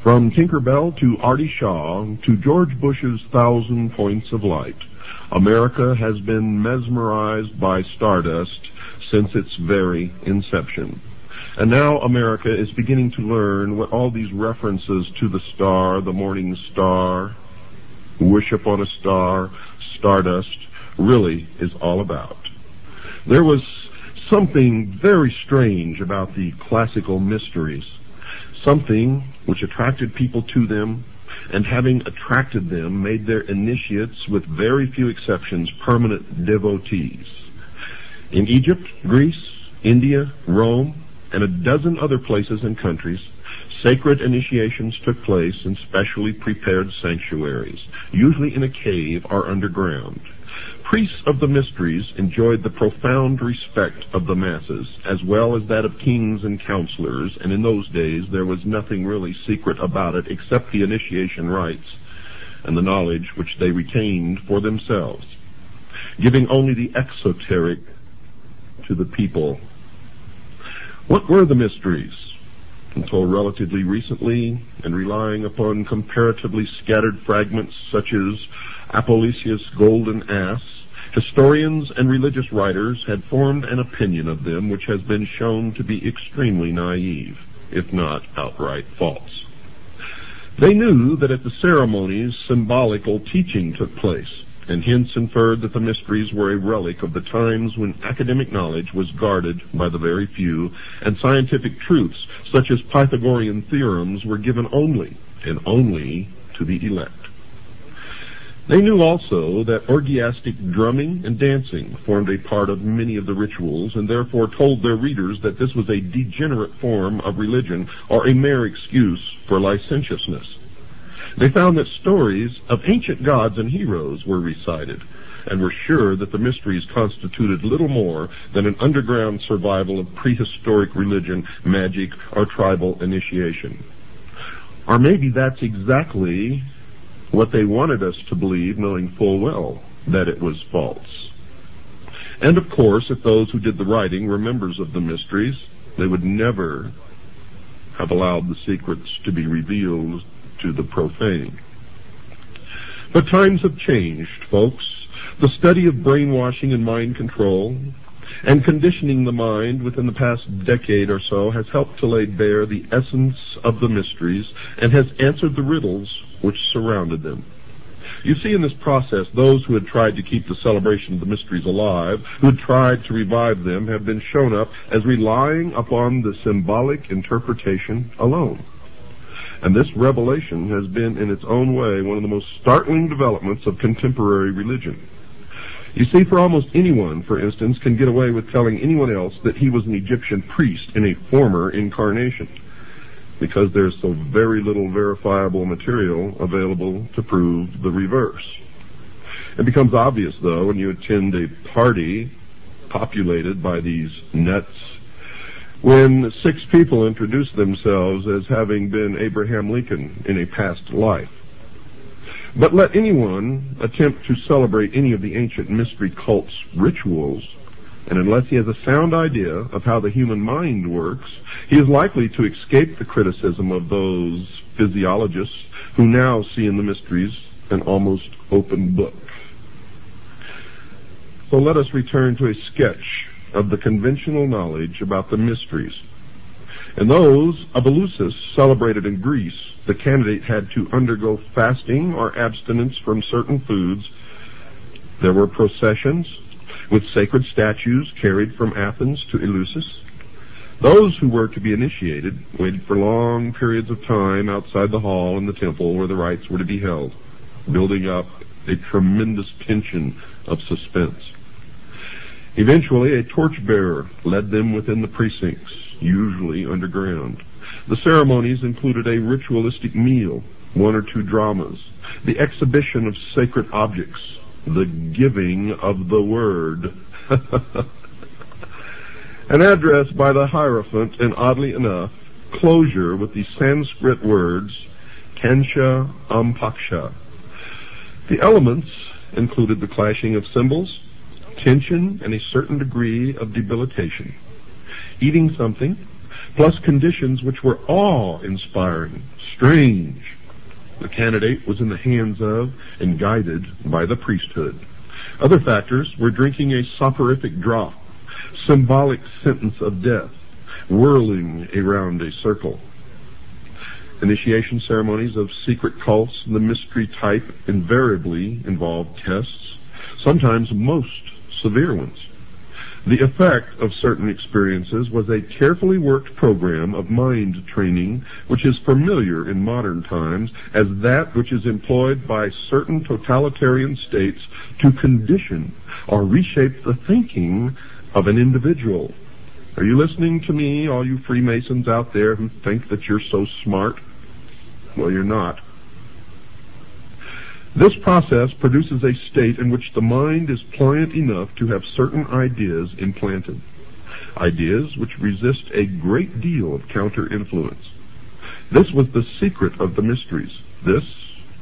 From Tinker Bell to Artie Shaw to George Bush's 1,000 Points of Light, America has been mesmerized by stardust since its very inception. And now America is beginning to learn what all these references to the star, the morning star, wish upon a star, stardust, really is all about. There was something very strange about the classical mysteries, something which attracted people to them, and having attracted them, made their initiates, with very few exceptions, permanent devotees. In Egypt, Greece, India, Rome, and a dozen other places and countries, sacred initiations took place in specially prepared sanctuaries, usually in a cave or underground. Priests of the mysteries enjoyed the profound respect of the masses, as well as that of kings and counselors, and in those days there was nothing really secret about it except the initiation rites and the knowledge which they retained for themselves, giving only the exoteric to the people. What were the mysteries? Until relatively recently, and relying upon comparatively scattered fragments such as Apollosius' Golden Ass, historians and religious writers had formed an opinion of them which has been shown to be extremely naive, if not outright false. They knew that at the ceremonies symbolical teaching took place, and hence inferred that the mysteries were a relic of the times when academic knowledge was guarded by the very few, and scientific truths, such as Pythagorean theorems, were given only, and only, to the elect. They knew also that orgiastic drumming and dancing formed a part of many of the rituals, and therefore told their readers that this was a degenerate form of religion, or a mere excuse for licentiousness. They found that stories of ancient gods and heroes were recited, and were sure that the mysteries constituted little more than an underground survival of prehistoric religion, magic, or tribal initiation. Or maybe that's exactly what they wanted us to believe, knowing full well that it was false. And of course, if those who did the writing were members of the mysteries, they would never have allowed the secrets to be revealed to the profane. But times have changed, folks. The study of brainwashing and mind control and conditioning the mind within the past decade or so has helped to lay bare the essence of the mysteries and has answered the riddles which surrounded them. You see, in this process, those who had tried to keep the celebration of the mysteries alive, who had tried to revive them, have been shown up as relying upon the symbolic interpretation alone. And this revelation has been, in its own way, one of the most startling developments of contemporary religion. You see, for almost anyone, for instance, can get away with telling anyone else that he was an Egyptian priest in a former incarnation, because there's so very little verifiable material available to prove the reverse. It becomes obvious, though, when you attend a party populated by these nuts, when 6 people introduce themselves as having been Abraham Lincoln in a past life. But let anyone attempt to celebrate any of the ancient mystery cult's rituals, and unless he has a sound idea of how the human mind works, he is likely to escape the criticism of those physiologists who now see in the mysteries an almost open book. So let us return to a sketch of the conventional knowledge about the mysteries. In those of Eleusis celebrated in Greece, the candidate had to undergo fasting or abstinence from certain foods. There were processions with sacred statues carried from Athens to Eleusis. Those who were to be initiated waited for long periods of time outside the hall in the temple where the rites were to be held, building up a tremendous tension of suspense. Eventually, a torchbearer led them within the precincts, usually underground. The ceremonies included a ritualistic meal, 1 or 2 dramas, the exhibition of sacred objects, the giving of the word, an address by the Hierophant, and oddly enough, closure with the Sanskrit words, Kansha Ampaksha. The elements included the clashing of cymbals, tension, and a certain degree of debilitation. Eating something, plus conditions which were awe-inspiring, strange. The candidate was in the hands of and guided by the priesthood. Other factors were drinking a soporific drop, symbolic sentence of death, whirling around a circle. Initiation ceremonies of secret cults, the mystery type, invariably involved tests, sometimes most severe ones. The effect of certain experiences was a carefully worked program of mind training, which is familiar in modern times as that which is employed by certain totalitarian states to condition or reshape the thinking of an individual. Are you listening to me, all you Freemasons out there who think that you're so smart? Well, you're not. This process produces a state in which the mind is pliant enough to have certain ideas implanted, ideas which resist a great deal of counter-influence. This was the secret of the mysteries, this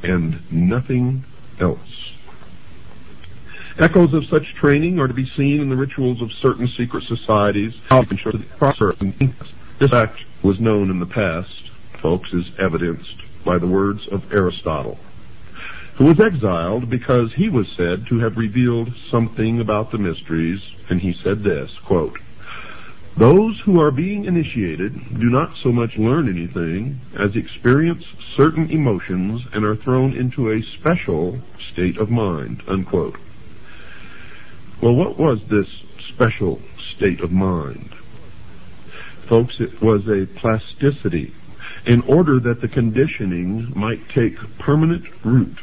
and nothing else. Echoes of such training are to be seen in the rituals of certain secret societies. This fact was known in the past, folks, is evidenced by the words of Aristotle, who was exiled because he was said to have revealed something about the mysteries, and he said this, quote, "Those who are being initiated do not so much learn anything as experience certain emotions and are thrown into a special state of mind," unquote. Well, what was this special state of mind? Folks, it was a plasticity in order that the conditioning might take permanent root.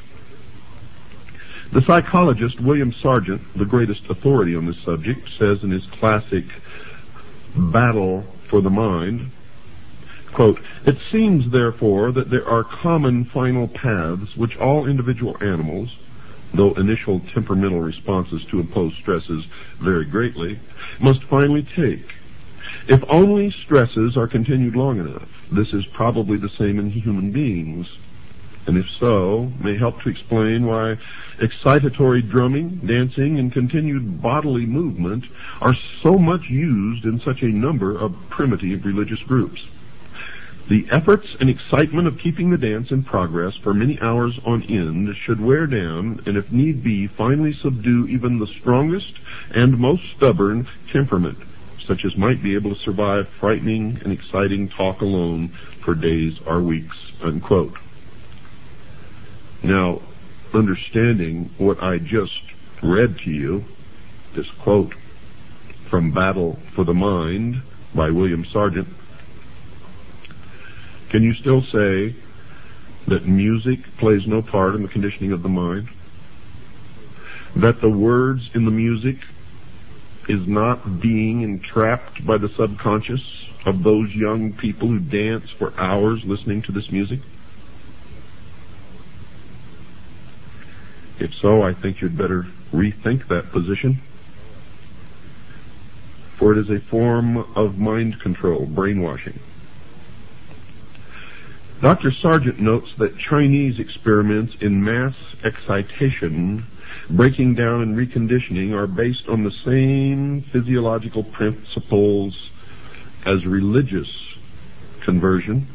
The psychologist William Sargent, the greatest authority on this subject, says in his classic Battle for the Mind, quote, "It seems, therefore, that there are common final paths which all individual animals, though initial temperamental responses to imposed stresses vary greatly, must finally take. If only stresses are continued long enough, this is probably the same in human beings, and if so, may help to explain why excitatory drumming, dancing, and continued bodily movement are so much used in such a number of primitive religious groups. The efforts and excitement of keeping the dance in progress for many hours on end should wear down, and if need be, finally subdue even the strongest and most stubborn temperament, such as might be able to survive frightening and exciting talk alone for days or weeks," unquote. Now, understanding what I just read to you, this quote from Battle for the Mind by William Sargent, can you still say that music plays no part in the conditioning of the mind? That the words in the music is not being entrapped by the subconscious of those young people who dance for hours listening to this music? If so, I think you'd better rethink that position, for it is a form of mind control, brainwashing. Dr. Sargent notes that Chinese experiments in mass excitation, breaking down and reconditioning, are based on the same physiological principles as religious conversion,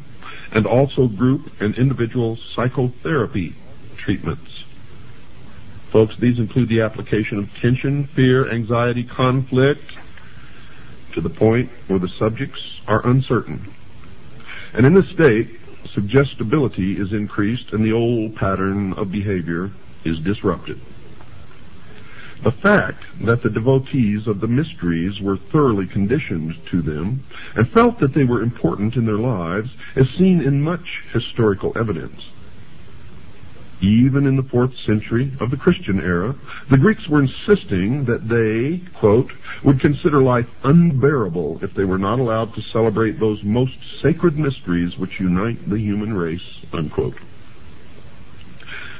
and also group and individual psychotherapy treatments. Folks, these include the application of tension, fear, anxiety, conflict, to the point where the subjects are uncertain. And in this state, suggestibility is increased and the old pattern of behavior is disrupted. The fact that the devotees of the mysteries were thoroughly conditioned to them and felt that they were important in their lives is seen in much historical evidence. Even in the 4th century of the Christian era, the Greeks were insisting that they, quote, would consider life unbearable if they were not allowed to celebrate those most sacred mysteries which unite the human race, unquote.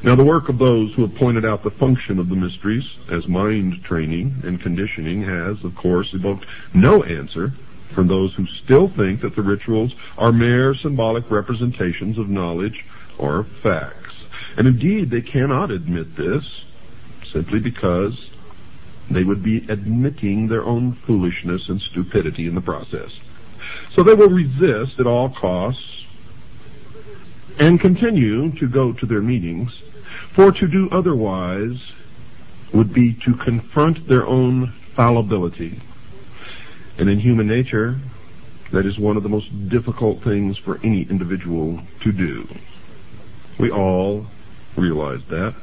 Now, the work of those who have pointed out the function of the mysteries as mind training and conditioning has, of course, evoked no answer from those who still think that the rituals are mere symbolic representations of knowledge or facts. And indeed, they cannot admit this simply because they would be admitting their own foolishness and stupidity in the process. So they will resist at all costs and continue to go to their meetings, for to do otherwise would be to confront their own fallibility. And in human nature, that is one of the most difficult things for any individual to do. We all realize that.